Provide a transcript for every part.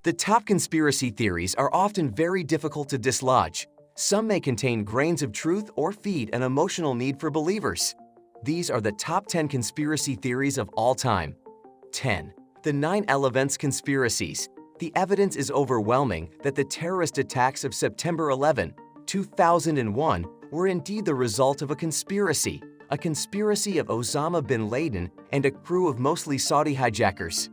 The top conspiracy theories are often very difficult to dislodge. Some may contain grains of truth or feed an emotional need for believers. These are the top 10 conspiracy theories of all time. 10. The 9/11 conspiracies. The evidence is overwhelming that the terrorist attacks of September 11, 2001 were indeed the result of a conspiracy of Osama bin Laden and a crew of mostly Saudi hijackers.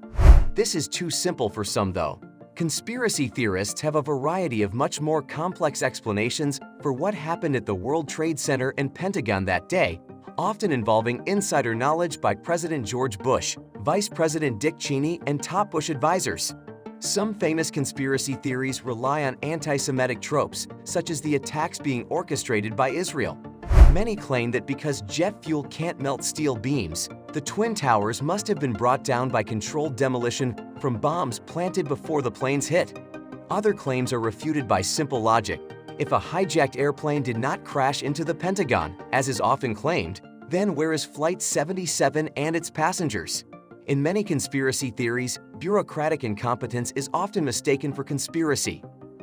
This is too simple for some, though. Conspiracy theorists have a variety of much more complex explanations for what happened at the World Trade Center and Pentagon that day, often involving insider knowledge by President George Bush, Vice President Dick Cheney, and top Bush advisors. Some famous conspiracy theories rely on anti-Semitic tropes, such as the attacks being orchestrated by Israel. Many claim that because jet fuel can't melt steel beams, the Twin Towers must have been brought down by controlled demolition from bombs planted before the planes hit. Other claims are refuted by simple logic. If a hijacked airplane did not crash into the Pentagon, as is often claimed, then where is Flight 77 and its passengers? In many conspiracy theories, bureaucratic incompetence is often mistaken for conspiracy.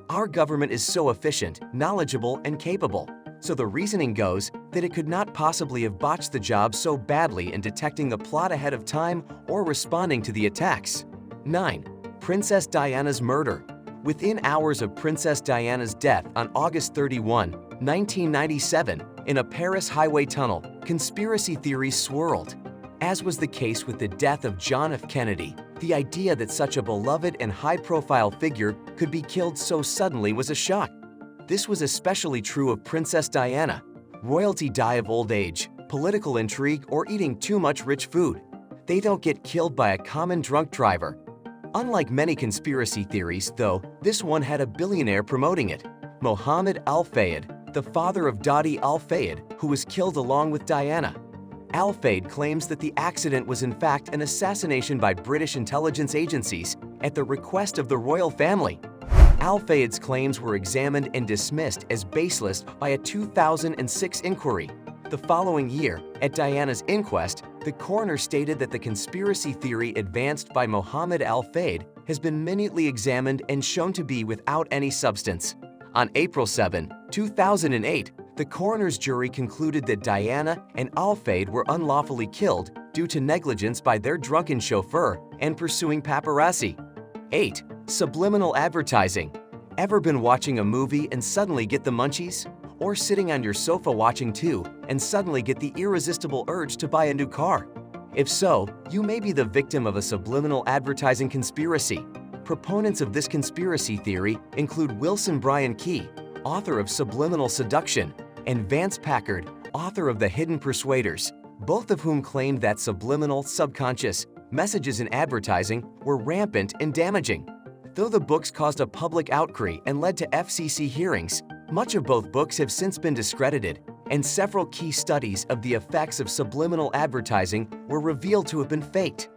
Our government is so efficient, knowledgeable, and capable, so the reasoning goes that it could not possibly have botched the job so badly in detecting the plot ahead of time or responding to the attacks. 9. Princess Diana's murder. Within hours of Princess Diana's death on August 31, 1997, in a Paris highway tunnel, conspiracy theories swirled. As was the case with the death of John F. Kennedy, the idea that such a beloved and high-profile figure could be killed so suddenly was a shock. This was especially true of Princess Diana. Royalty die of old age, political intrigue, or eating too much rich food. They don't get killed by a common drunk driver. Unlike many conspiracy theories, though, this one had a billionaire promoting it, Mohammed Al-Fayed, the father of Dadi Al-Fayed, who was killed along with Diana. Al-Fayed claims that the accident was in fact an assassination by British intelligence agencies at the request of the royal family. Al-Fayed's claims were examined and dismissed as baseless by a 2006 inquiry. The following year, at Diana's inquest, the coroner stated that the conspiracy theory advanced by Mohammed Al-Fayed has been minutely examined and shown to be without any substance. On April 7, 2008, the coroner's jury concluded that Diana and Al-Fayed were unlawfully killed due to negligence by their drunken chauffeur and pursuing paparazzi. 8. Subliminal advertising. Ever been watching a movie and suddenly get the munchies? Or sitting on your sofa watching too and suddenly get the irresistible urge to buy a new car? If so, you may be the victim of a subliminal advertising conspiracy. Proponents of this conspiracy theory include Wilson Bryan Key, author of Subliminal Seduction, and Vance Packard, author of The Hidden Persuaders, both of whom claimed that subliminal, subconscious messages in advertising were rampant and damaging. Though the books caused a public outcry and led to FCC hearings, much of both books have since been discredited, and several key studies of the effects of subliminal advertising were revealed to have been faked.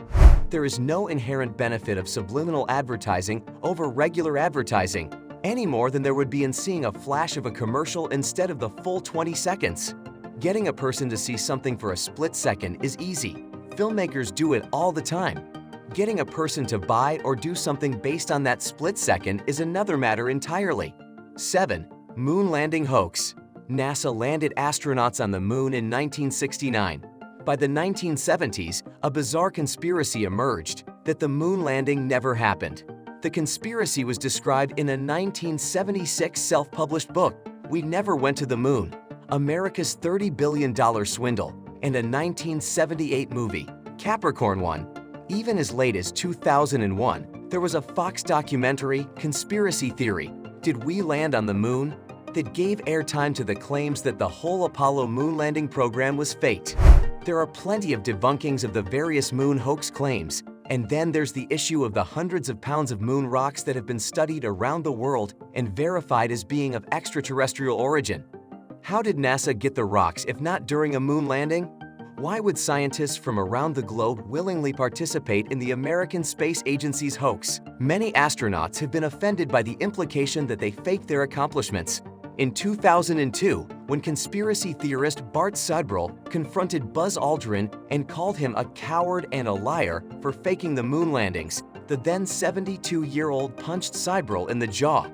There is no inherent benefit of subliminal advertising over regular advertising, any more than there would be in seeing a flash of a commercial instead of the full 20 seconds. Getting a person to see something for a split second is easy. Filmmakers do it all the time. Getting a person to buy or do something based on that split second is another matter entirely. 7. Moon landing hoax. NASA landed astronauts on the moon in 1969. By the 1970s, a bizarre conspiracy emerged that the moon landing never happened. The conspiracy was described in a 1976 self-published book, We Never Went to the Moon, America's $30 Billion Swindle, and a 1978 movie, Capricorn One. Even as late as 2001, there was a Fox documentary, Conspiracy Theory, Did We Land on the Moon?, that gave airtime to the claims that the whole Apollo moon landing program was faked. There are plenty of debunkings of the various moon hoax claims, and then there's the issue of the hundreds of pounds of moon rocks that have been studied around the world and verified as being of extraterrestrial origin. How did NASA get the rocks if not during a moon landing? Why would scientists from around the globe willingly participate in the American Space Agency's hoax? Many astronauts have been offended by the implication that they faked their accomplishments. In 2002, when conspiracy theorist Bart Sudbrell confronted Buzz Aldrin and called him a coward and a liar for faking the moon landings, The then 72-year-old punched Cybrile in the jaw.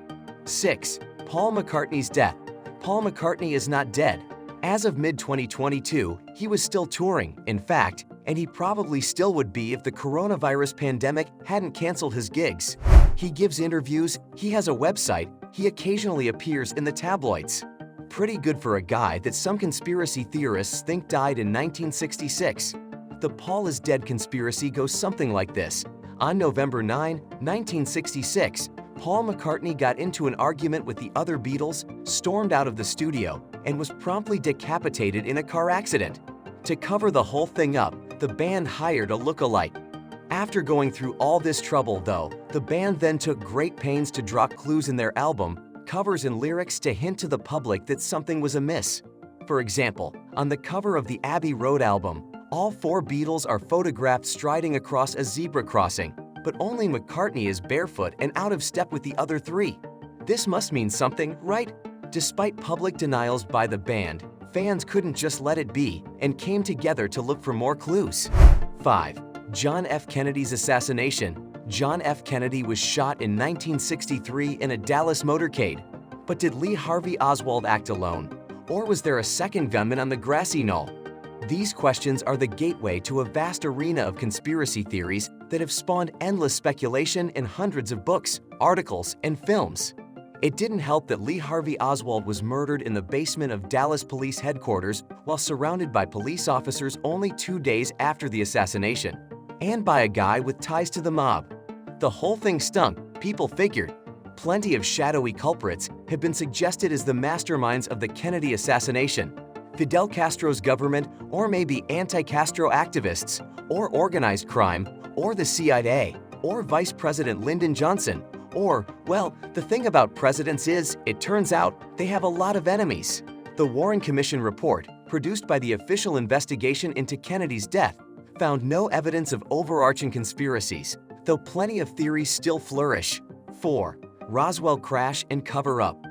6. Paul McCartney's death. Paul McCartney is not dead. As of mid-2022, he was still touring, in fact, and he probably still would be if the coronavirus pandemic hadn't canceled his gigs. He gives interviews, he has a website, he occasionally appears in the tabloids. Pretty good for a guy that some conspiracy theorists think died in 1966. The Paul is dead conspiracy goes something like this. On November 9, 1966, Paul McCartney got into an argument with the other Beatles, stormed out of the studio, and was promptly decapitated in a car accident. To cover the whole thing up, the band hired a look-alike. After going through all this trouble, though, the band then took great pains to drop clues in their album, covers and lyrics to hint to the public that something was amiss. For example, on the cover of the Abbey Road album, all 4 Beatles are photographed striding across a zebra crossing, but only McCartney is barefoot and out of step with the other 3. This must mean something, right? Despite public denials by the band, fans couldn't just let it be and came together to look for more clues. 5. John F. Kennedy's assassination. John F. Kennedy was shot in 1963 in a Dallas motorcade. But did Lee Harvey Oswald act alone? Or was there a second gunman on the grassy knoll? These questions are the gateway to a vast arena of conspiracy theories that have spawned endless speculation in hundreds of books, articles, and films. It didn't help that Lee Harvey Oswald was murdered in the basement of Dallas Police Headquarters while surrounded by police officers only 2 days after the assassination, and by a guy with ties to the mob. The whole thing stunk, people figured. Plenty of shadowy culprits have been suggested as the masterminds of the Kennedy assassination. Fidel Castro's government, or maybe anti-Castro activists, or organized crime, or the CIA, or Vice President Lyndon Johnson, or, well, the thing about presidents is, it turns out, they have a lot of enemies. The Warren Commission report, produced by the official investigation into Kennedy's death, found no evidence of overarching conspiracies, though plenty of theories still flourish. 4. Roswell crash and cover-up.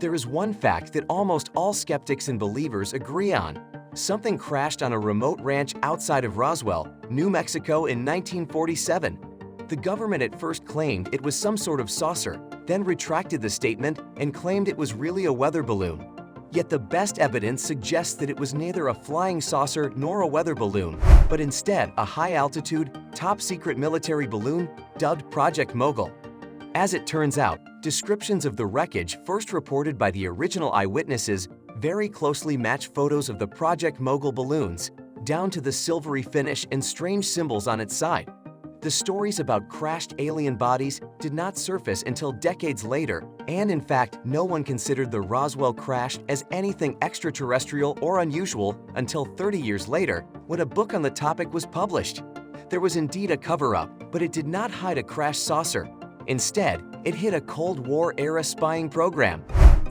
There is one fact that almost all skeptics and believers agree on. Something crashed on a remote ranch outside of Roswell, New Mexico in 1947. The government at first claimed it was some sort of saucer, then retracted the statement and claimed it was really a weather balloon. Yet the best evidence suggests that it was neither a flying saucer nor a weather balloon, but instead a high-altitude, top-secret military balloon dubbed Project Mogul. As it turns out, descriptions of the wreckage first reported by the original eyewitnesses very closely match photos of the Project Mogul balloons, down to the silvery finish and strange symbols on its side. The stories about crashed alien bodies did not surface until decades later, and in fact, no one considered the Roswell crash as anything extraterrestrial or unusual until 30 years later, when a book on the topic was published. There was indeed a cover-up, but it did not hide a crash saucer. Instead, it hid a Cold War-era spying program.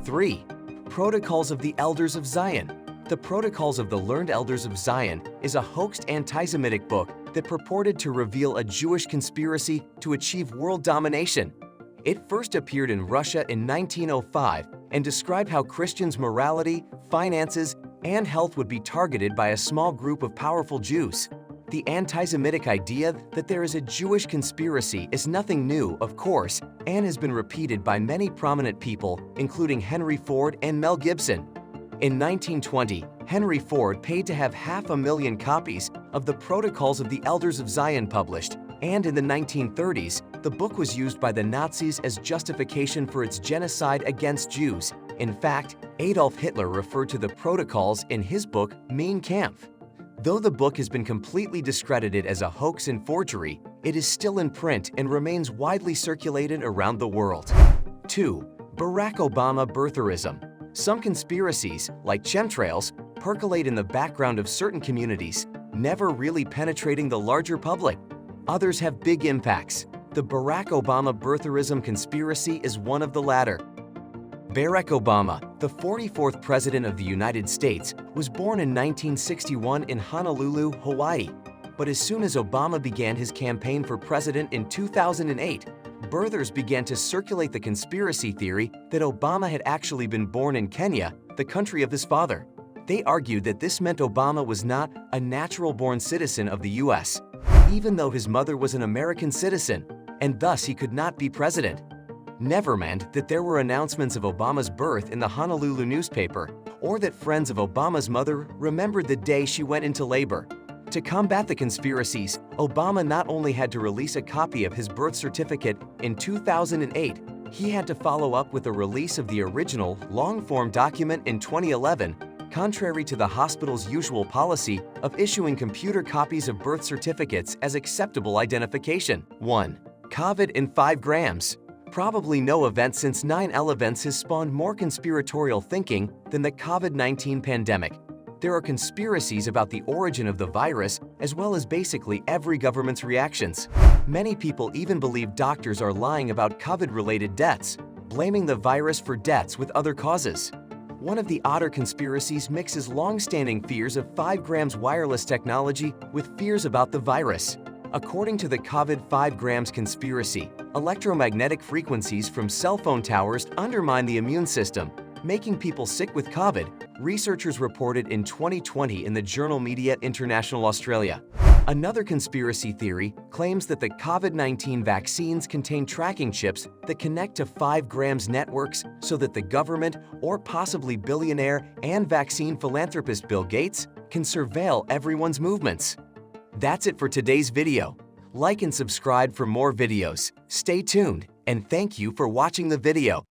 3. Protocols of the Elders of Zion. The Protocols of the Learned Elders of Zion is a hoaxed anti-Semitic book that purported to reveal a Jewish conspiracy to achieve world domination. It first appeared in Russia in 1905 and described how Christians' morality, finances, and health would be targeted by a small group of powerful Jews. The anti-Semitic idea that there is a Jewish conspiracy is nothing new, of course, and has been repeated by many prominent people, including Henry Ford and Mel Gibson. In 1920, Henry Ford paid to have 500,000 copies of the Protocols of the Elders of Zion published, and in the 1930s, the book was used by the Nazis as justification for its genocide against Jews. In fact, Adolf Hitler referred to the Protocols in his book Mein Kampf. Though the book has been completely discredited as a hoax and forgery, it is still in print and remains widely circulated around the world. 2. Barack Obama birtherism. Some conspiracies, like chemtrails, percolate in the background of certain communities, never really penetrating the larger public. Others have big impacts. The Barack Obama birtherism conspiracy is one of the latter. Barack Obama, the 44th President of the United States, was born in 1961 in Honolulu, Hawaii. But as soon as Obama began his campaign for president in 2008, birthers began to circulate the conspiracy theory that Obama had actually been born in Kenya, the country of his father. They argued that this meant Obama was not a natural-born citizen of the U.S., even though his mother was an American citizen, and thus he could not be president. Never meant that there were announcements of Obama's birth in the Honolulu newspaper, or that friends of Obama's mother remembered the day she went into labor. To combat the conspiracies, Obama not only had to release a copy of his birth certificate in 2008, he had to follow up with a release of the original, long-form document in 2011, contrary to the hospital's usual policy of issuing computer copies of birth certificates as acceptable identification. 1. COVID in 5 grams. Probably no event since 9/11 has spawned more conspiratorial thinking than the COVID-19 pandemic. There are conspiracies about the origin of the virus, as well as basically every government's reactions. Many people even believe doctors are lying about COVID-related deaths, blaming the virus for deaths with other causes. One of the odder conspiracies mixes long-standing fears of 5 grams wireless technology with fears about the virus. According to the COVID 5 grams conspiracy, electromagnetic frequencies from cell phone towers undermine the immune system, making people sick with COVID, researchers reported in 2020 in the journal Media International Australia. Another conspiracy theory claims that the COVID-19 vaccines contain tracking chips that connect to 5 grams networks so that the government, or possibly billionaire and vaccine philanthropist Bill Gates, can surveil everyone's movements. That's it for today's video. Like and subscribe for more videos. Stay tuned, and thank you for watching the video.